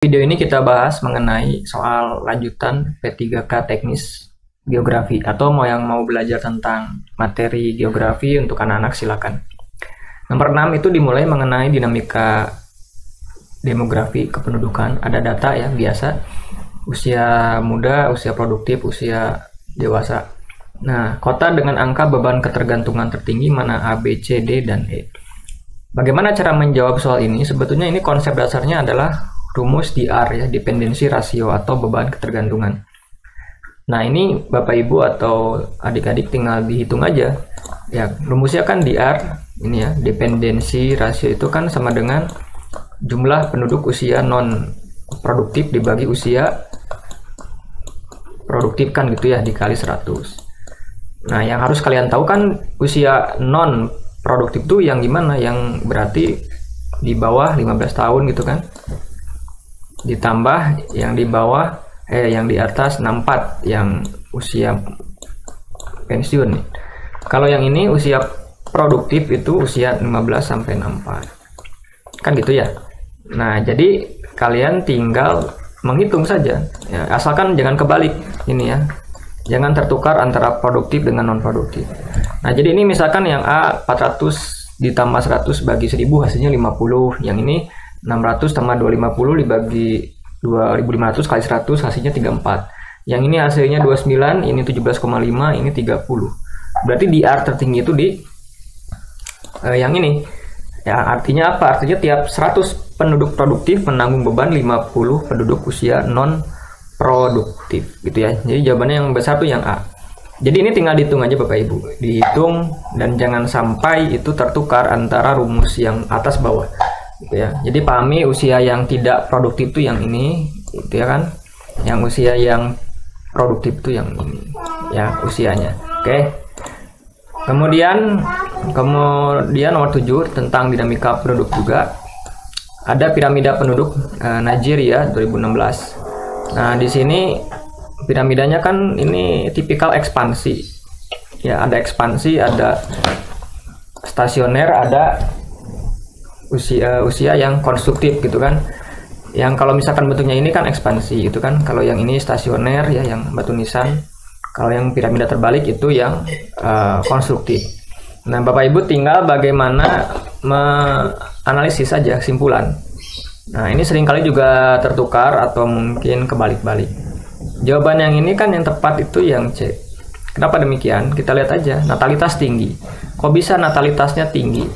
Video ini kita bahas mengenai soal lanjutan P3K teknis geografi atau yang mau belajar tentang materi geografi untuk anak-anak silakan. Nomor 6 itu dimulai mengenai dinamika demografi kependudukan. Ada data ya biasa, usia muda, usia produktif, usia dewasa. Nah, kota dengan angka beban ketergantungan tertinggi mana A, B, C, D, dan E. Bagaimana cara menjawab soal ini? Sebetulnya ini konsep dasarnya adalah rumus DR ya, dependensi rasio atau beban ketergantungan. Nah, ini Bapak Ibu atau adik-adik tinggal dihitung aja. Ya, rumusnya kan DR ini ya, dependensi rasio itu kan sama dengan jumlah penduduk usia non produktif dibagi usia produktif kan gitu ya, dikali 100. Nah, yang harus kalian tahu kan usia non produktif itu yang gimana? Yang berarti di bawah 15 tahun gitu kan. Ditambah yang di bawah yang di atas 64 yang usia pensiun nih. Kalau yang ini usia produktif itu usia 15 sampai 64. Kan gitu ya. Nah, jadi kalian tinggal menghitung saja. Ya, asalkan jangan kebalik ini ya. Jangan tertukar antara produktif dengan non produktif. Nah, jadi ini misalkan yang A 400 ditambah 100 bagi 1000 hasilnya 50. Yang ini 600 tambah 250 dibagi 2500 kali 100 hasilnya 34. Yang ini hasilnya 29, ini 17,5, ini 30. Berarti DR tertinggi itu di yang ini. Ya, artinya apa? Artinya tiap 100 penduduk produktif menanggung beban 50 penduduk usia non produktif gitu ya. Jadi jawabannya yang besar tuh yang A. Jadi ini tinggal dihitung aja Bapak Ibu. Dihitung dan jangan sampai itu tertukar antara rumus yang atas bawah. Gitu ya. Jadi pahami usia yang tidak produktif itu yang ini, gitu ya kan? Yang usia yang produktif itu yang ini, ya usianya. Oke. Kemudian nomor 7 tentang dinamika penduduk juga. Ada piramida penduduk Nigeria 2016. Nah, di sini piramidanya kan ini tipikal ekspansi. Ya, ada ekspansi, ada stasioner, ada usia yang konstruktif gitu kan. Yang kalau misalkan bentuknya ini kan ekspansi gitu kan. Kalau yang ini stasioner ya, yang batu nisan. Kalau yang piramida terbalik itu yang konstruktif. Nah, Bapak Ibu tinggal bagaimana menganalisis saja kesimpulan. Nah, ini seringkali juga tertukar atau mungkin kebalik-balik. Jawaban yang ini kan yang tepat itu yang C. Kenapa demikian? Kita lihat aja, natalitas tinggi. Kok bisa natalitasnya tinggi?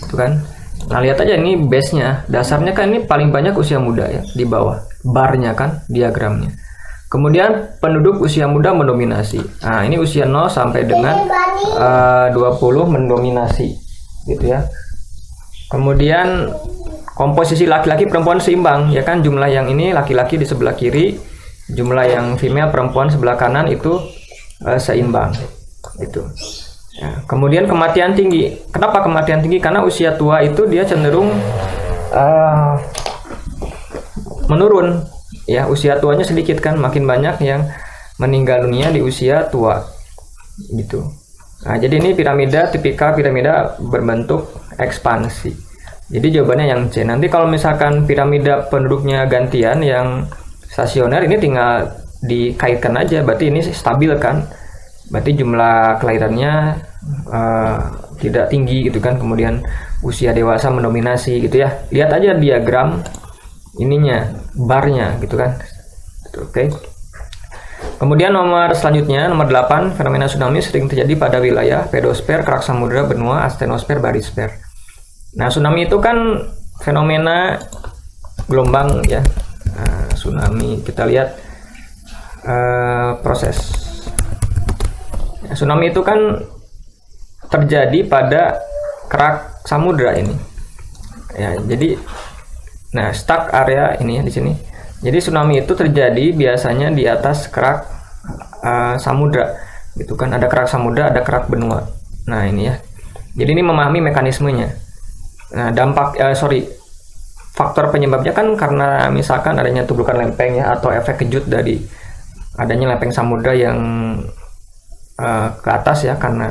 Itu kan. Nah, lihat aja ini base-nya, dasarnya kan ini paling banyak usia muda ya, di bawah barnya kan diagramnya. Kemudian penduduk usia muda mendominasi. Nah, ini usia 0 sampai dengan 20 mendominasi gitu ya. Kemudian komposisi laki-laki perempuan seimbang ya kan, jumlah yang ini laki-laki di sebelah kiri, jumlah yang female perempuan sebelah kanan itu seimbang gitu. Ya, kemudian kematian tinggi. Kenapa kematian tinggi? Karena usia tua itu dia cenderung menurun. Ya, usia tuanya sedikit kan, makin banyak yang meninggal dunia di usia tua. Gitu. Nah, jadi ini piramida tipikal piramida berbentuk ekspansi. Jadi jawabannya yang C. Nanti kalau misalkan piramida penduduknya gantian yang stasioner ini tinggal dikaitkan aja, berarti ini stabil kan. Berarti jumlah kelahirannya tidak tinggi gitu kan, kemudian usia dewasa mendominasi gitu ya. Lihat aja diagram ininya, barnya gitu kan. Oke. Kemudian nomor selanjutnya, nomor 8, fenomena tsunami sering terjadi pada wilayah pedosfer, kerak samudra, benua, astenosfer, barisfer. Nah, tsunami itu kan fenomena gelombang ya. Nah, tsunami kita lihat proses. Tsunami itu kan terjadi pada kerak samudra ini. Ya, jadi nah, stuck area ini ya di sini. Jadi tsunami itu terjadi biasanya di atas kerak samudra. Gitu kan, ada kerak samudra, ada kerak benua. Nah, ini ya. Jadi ini memahami mekanismenya. Nah, faktor penyebabnya kan karena misalkan adanya tubukan lempeng ya, atau efek kejut dari adanya lempeng samudra yang ke atas ya, karena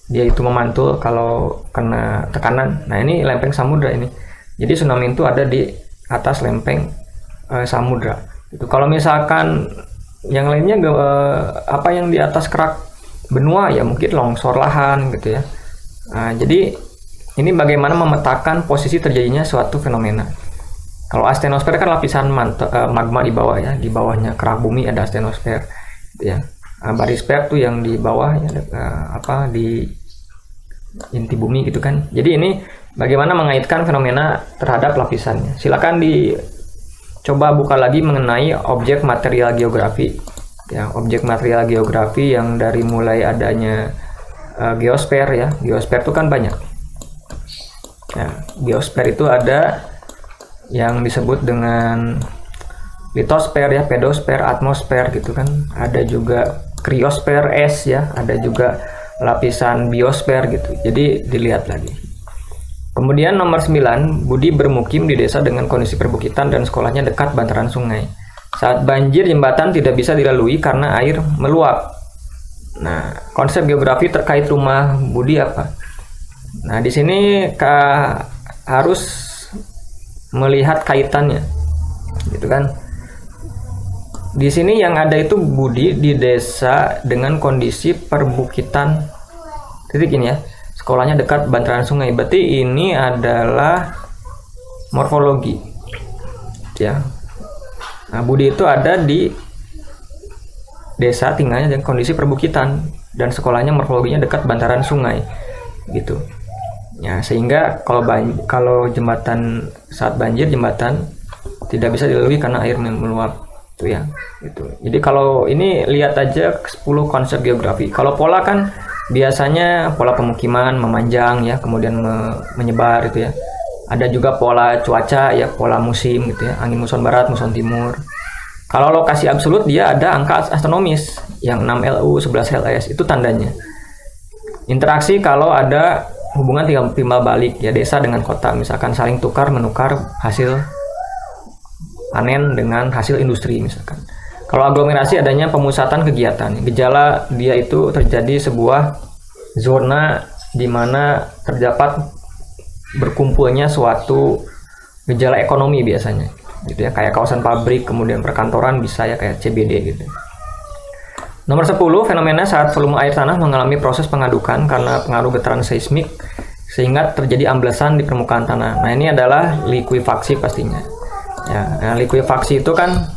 dia itu memantul kalau kena tekanan. Nah, ini lempeng samudra ini. Jadi tsunami itu ada di atas lempeng samudra. Itu kalau misalkan yang lainnya apa yang di atas kerak benua ya mungkin longsor lahan gitu ya. Nah, jadi ini bagaimana memetakan posisi terjadinya suatu fenomena. Kalau astenosfer kan lapisan magma di bawah ya, di bawahnya kerak bumi ada astenosfer gitu ya. Barisfer tuh yang di bawah ya, di inti bumi gitu kan. Jadi ini bagaimana mengaitkan fenomena terhadap lapisannya. Silakan coba buka lagi mengenai objek material geografi. Ya, objek material geografi yang dari mulai adanya geosfer ya. Geosfer itu kan banyak. Ya, geosfer itu ada yang disebut dengan litosfer ya, pedosfer, atmosfer gitu kan. Ada juga kriosfer es ya, ada juga lapisan biosfer gitu. Jadi dilihat lagi. Kemudian nomor 9, Budi bermukim di desa dengan kondisi perbukitan dan sekolahnya dekat bantaran sungai. Saat banjir, jembatan tidak bisa dilalui karena air meluap. Nah, konsep geografi terkait rumah Budi apa? Nah, di sini harus melihat kaitannya, gitu kan? Di sini yang ada itu Budi di desa dengan kondisi perbukitan. Titik ini ya. Sekolahnya dekat bantaran sungai, berarti ini adalah morfologi ya. Nah, Budi itu ada di desa tinggalnya dengan kondisi perbukitan dan sekolahnya morfologinya dekat bantaran sungai gitu ya, sehingga kalau jembatan saat banjir, jembatan tidak bisa dilalui karena air meluap itu ya gitu. Jadi kalau ini lihat aja 10 konsep geografi. Kalau pola kan biasanya pola pemukiman memanjang ya, kemudian menyebar itu ya. Ada juga pola cuaca ya, pola musim gitu ya, angin muson barat, muson timur. Kalau lokasi absolut dia ada angka astronomis yang 6 LU, 11 LS, itu tandanya. Interaksi kalau ada hubungan timbal balik ya, desa dengan kota, misalkan saling tukar menukar hasil panen dengan hasil industri misalkan. Kalau aglomerasi adanya pemusatan kegiatan. Gejala dia itu terjadi sebuah zona di mana terdapat berkumpulnya suatu gejala ekonomi biasanya, gitu ya, kayak kawasan pabrik, kemudian perkantoran bisa ya kayak CBD gitu. Nomor 10, fenomena saat volume air tanah mengalami proses pengadukan karena pengaruh getaran seismik sehingga terjadi amblesan di permukaan tanah. Nah, ini adalah likuifaksi pastinya. Ya, nah, likuifaksi itu kan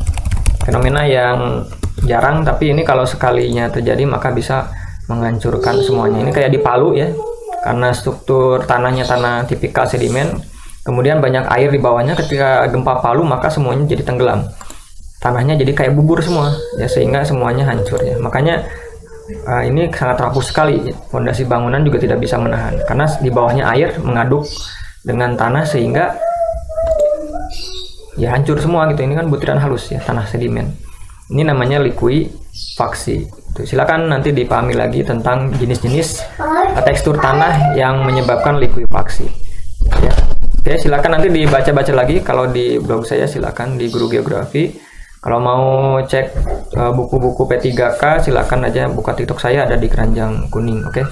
fenomena yang jarang, tapi ini kalau sekalinya terjadi maka bisa menghancurkan semuanya. Ini kayak di Palu ya, karena struktur tanahnya tanah tipikal sedimen, kemudian banyak air di bawahnya. Ketika gempa Palu maka semuanya jadi tenggelam, tanahnya jadi kayak bubur semua ya, sehingga semuanya hancur ya. Makanya ini sangat rapuh sekali, fondasi bangunan juga tidak bisa menahan karena di bawahnya air mengaduk dengan tanah sehingga ya hancur semua gitu. Ini kan butiran halus ya, tanah sedimen. Ini namanya likuifaksi. Silakan nanti dipahami lagi tentang jenis-jenis tekstur tanah yang menyebabkan likuifaksi. Ya. Oke, silakan nanti dibaca-baca lagi. Kalau di blog saya silakan di Guru Geografi. Kalau mau cek buku-buku P3K silakan aja buka TikTok saya, ada di keranjang kuning. Oke.